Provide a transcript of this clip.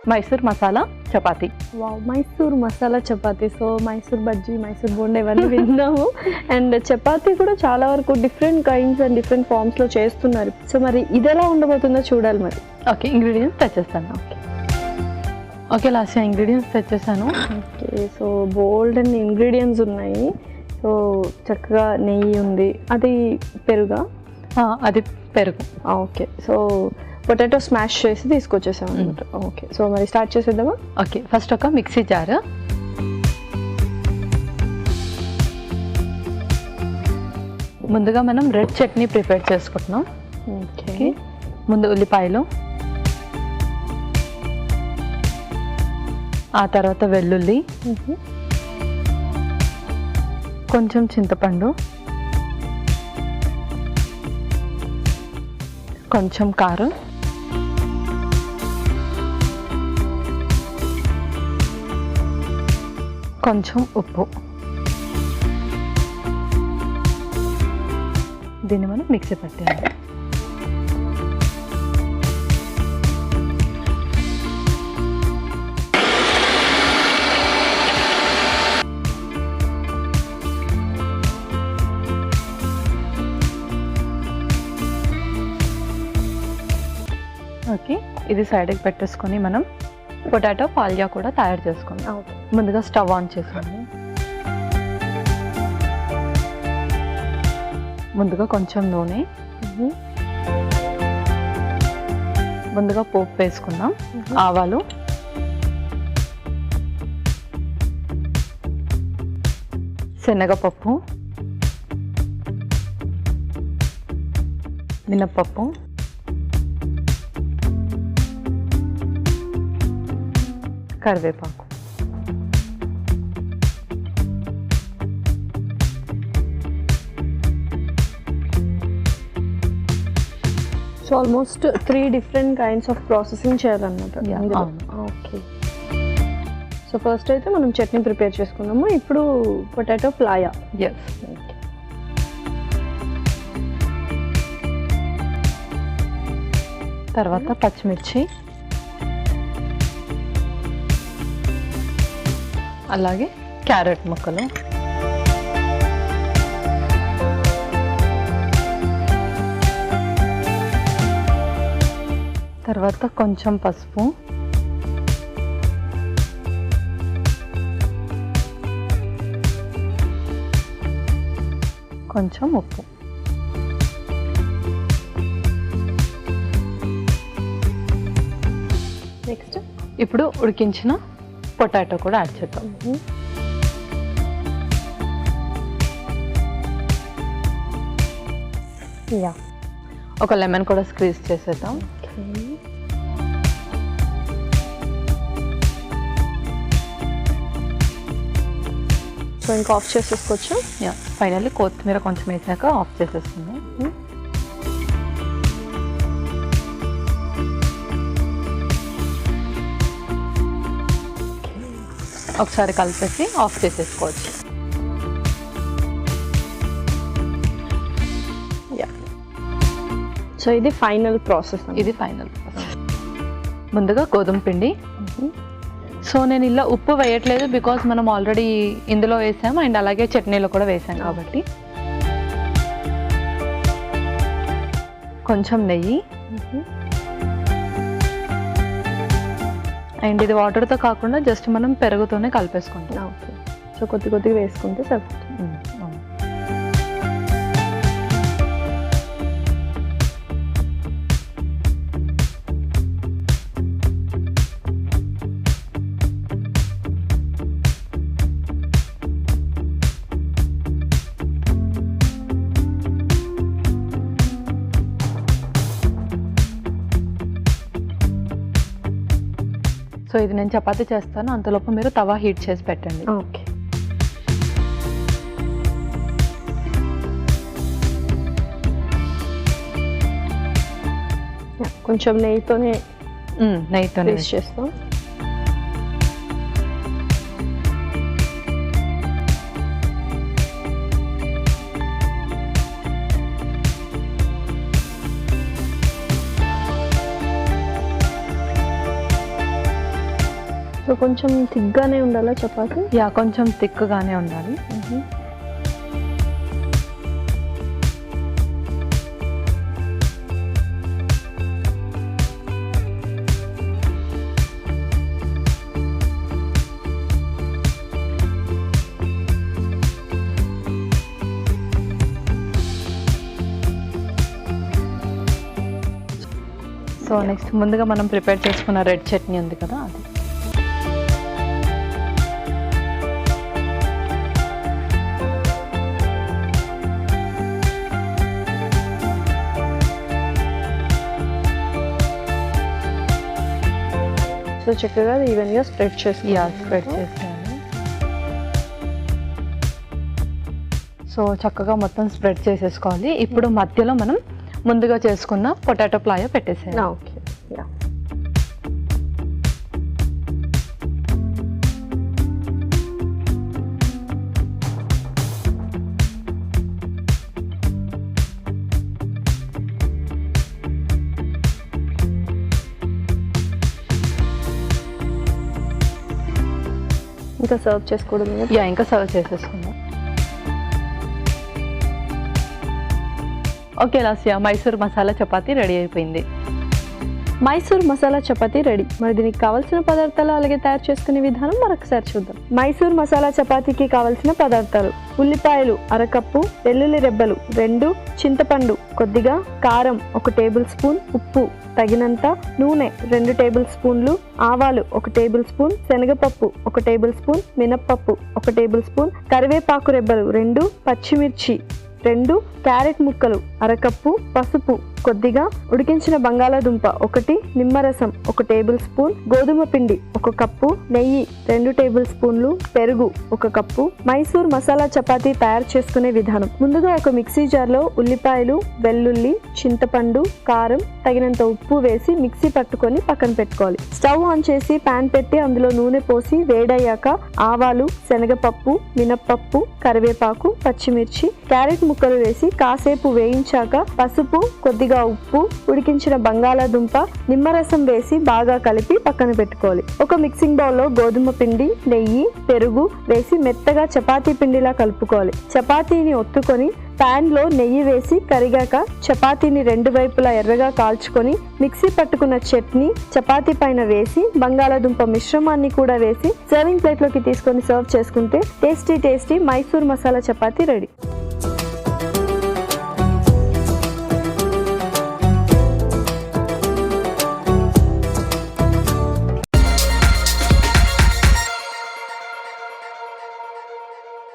Mysore masala chapati. Wow! Mysore masala chapati. So Mysore bajji, Mysore bonda ఇవన్నీ విన్నాము. And chapati కూడా చాలా వరకు డిఫరెంట్ కైండ్స్ అండ్ డిఫరెంట్ ఫార్మ్స్లో చేస్తున్నారు. సో మరి ఇది ఎలా ఉండబోతుందో చూడాలి మరి. ఓకే, ఇంగ్రీడియంట్స్ తెచ్చేస్తాను. ఓకే లాస్ట్ ఇంగ్రీడియంట్స్ తెచ్చేసాను. Okay, so bold and ingredients ఉన్నాయి. సో చక్కగా నెయ్యి ఉంది, అది పెరుగా? అది పెరుగు. ఓకే, సో పొటాటో స్మాష్ చేసి తీసుకొచ్చేసాం అనమాట. ఓకే, సో మరి స్టార్ట్ చేసేద్దామా? ఓకే, ఫస్ట్ ఒక మిక్సీ జార్, ముందుగా మనం రెడ్ చట్నీ ప్రిపేర్ చేసుకుంటున్నాం. ఓకే, ముందు ఉల్లిపాయలు, ఆ తర్వాత వెల్లుల్లి, కొంచెం చింతపండు, కొంచెం కారం, కొంచెం ఉప్పు. దీన్ని మనం మిక్సీ పట్టేయాలి. ఓకే, ఇది సైడ్కి పెట్టేసుకొని మనం పొటాటో పాల్యా కూడా తయారు చేసుకుందాం. ముందుగా స్టవ్ ఆన్ చేసుకోండి. ముందుగా కొంచెం నూనె, ముందుగా పోపు వేసుకుందాం. ఆవాలు, శనగపప్పు, మినప్పప్పు, కరివేపాకు. So almost 3 different kinds of processing చేయాలన్నమాట. ఓకే, సో ఫస్ట్ అయితే మనం చట్నీ ప్రిపేర్ చేసుకున్నాము. ఇప్పుడు పొటాటో ప్లాయా. ఎస్. తర్వాత పచ్చిమిర్చి, అలాగే క్యారెట్ ముక్కలు, తర్వాత కొంచెం పసుపు, కొంచెం ఉప్పు. నెక్స్ట్ ఇప్పుడు ఉడికించిన పొటాటో కూడా యాడ్ చేద్దాం. ఒక లెమన్ కూడా స్క్వీజ్ చేసేద్దాం. సో ఇంకా ఆఫ్ చేసేసుకోవచ్చు. ఫైనల్లీ కొత్తిమీర కొంచెం వేసాక ఆఫ్ చేసేస్తుంది. ఒకసారి కలిపేసి ఆఫ్ చేసేసుకోవచ్చు. సో ఇది ఫైనల్ ప్రాసెస్. ముందుగా గోధుమ పిండి. సో నేను ఇలా ఉప్పు వేయట్లేదు, బికాజ్ మనం ఆల్రెడీ ఇందులో వేసాము అండ్ అలాగే చట్నీలో కూడా వేసాం కాబట్టి. కొంచెం నెయ్యి, అండ్ ఇది వాటర్తో కాకుండా జస్ట్ మనం పెరుగుతోనే కలిపేసుకుంటాం. ఓకే, సో కొద్దిగా వేసుకుంటే సరిపోతుంది. సో ఇది నేను చపాతీ చేస్తాను, అంతలోపు మీరు తవా హీట్ చేసి పెట్టండి. ఓకే, కొంచెం నెయ్యితోనే చేస్తాం. సో కొంచెం థిక్గానే ఉండాలా చపాతీ? యా, కొంచెం థిక్గానే ఉండాలి. సో నెక్స్ట్ ముందుగా మనం ప్రిపేర్ చేసుకున్న రెడ్ చట్నీ ఉంది కదా, అది సో చక్కగా ఈవెన్గా స్ప్రెడ్ చేయాలి. స్ప్రెడ్ చేసేయాలి. సో చక్కగా మొత్తం స్ప్రెడ్ చేసేసుకోవాలి. ఇప్పుడు మధ్యలో మనం ముందుగా చేసుకున్న పొటాటో ప్లాయో పెట్టేసేయాలి. ఓకే. యా. ఇంకా సర్వ్ చేసుకోవడం. యా, ఇంకా సర్వ్ చేసేసుకుందాం. ఓకే లాస్యా, మైసూర్ మసాలా చపాతీ రెడీ అయిపోయింది. మైసూర్ మసాలా చపాతీ రెడీ. మరి దీనికి కావాల్సిన పదార్థాలు అలాగే తయారు చేసుకునే విధానం మరొకసారి చూద్దాం. మైసూర్ మసాలా చపాతీకి కావాల్సిన పదార్థాలు: ఉల్లిపాయలు 1 కప్పు, వెల్లుల్లి రెబ్బలు 2, చింతపండు కొద్దిగా, కారం 1 టేబుల్ స్పూన్, ఉప్పు తగినంత, నూనె 2 టేబుల్ స్పూన్లు, ఆవాలు 1 టేబుల్ స్పూన్, శనగపప్పు 1 టేబుల్ స్పూన్, మినప్పప్పు 1 టేబుల్ స్పూన్, కరివేపాకు రెబ్బలు 2, పచ్చిమిర్చి 2, క్యారెట్ ముక్కలు 1 కప్పు, పసుపు కొద్దిగా, ఉడికించిన బంగాళాదుంప 1, నిమ్మరసం 1 టేబుల్ స్పూన్, గోధుమ పిండి 1 కప్పు, నెయ్యి 2 టేబుల్ స్పూన్లు, పెరుగు 1 కప్పు. మైసూర్ మసాలా చపాతీ తయారు చేసుకునే విధానం: ముందుగా ఒక మిక్సీ జార్లో ఉల్లిపాయలు, వెల్లుల్లి, చింతపండు, కారం తగినంత ఉప్పు వేసి మిక్సీ పట్టుకొని పక్కన పెట్టుకోవాలి. స్టవ్ ఆన్ చేసి పాన్ పెట్టి అందులో నూనె పోసి వేడయ్యాక ఆవాలు, శనగపప్పు, మినప్పప్పు, కరివేపాకు, పచ్చిమిర్చి, క్యారెట్ ముక్కలు వేసి కాసేపు వేయించాక పసుపు, కొద్దిగా ఉప్పు, ఉడికించిన బంగాళాదుంప, నిమ్మరసం వేసి బాగా కలిపి పక్కన పెట్టుకోవాలి. ఒక మిక్సింగ్ బౌల్లో గోధుమ పిండి, నెయ్యి, పెరుగు వేసి మెత్తగా చపాతీ పిండిలా కలుపుకోవాలి. చపాతీని ఒత్తుకొని పాన్ లో నెయ్యి వేసి కరిగాక చపాతీని 2 వైపులా ఎర్రగా కాల్చుకొని మిక్సీ పట్టుకున్న చట్నీ చపాతీ పైన వేసి బంగాళాదుంప మిశ్రమాన్ని కూడా వేసి సర్వింగ్ ప్లేట్ లోకి తీసుకొని సర్వ్ చేసుకుంటే టేస్టీ మైసూర్ మసాలా చపాతీ రెడీ.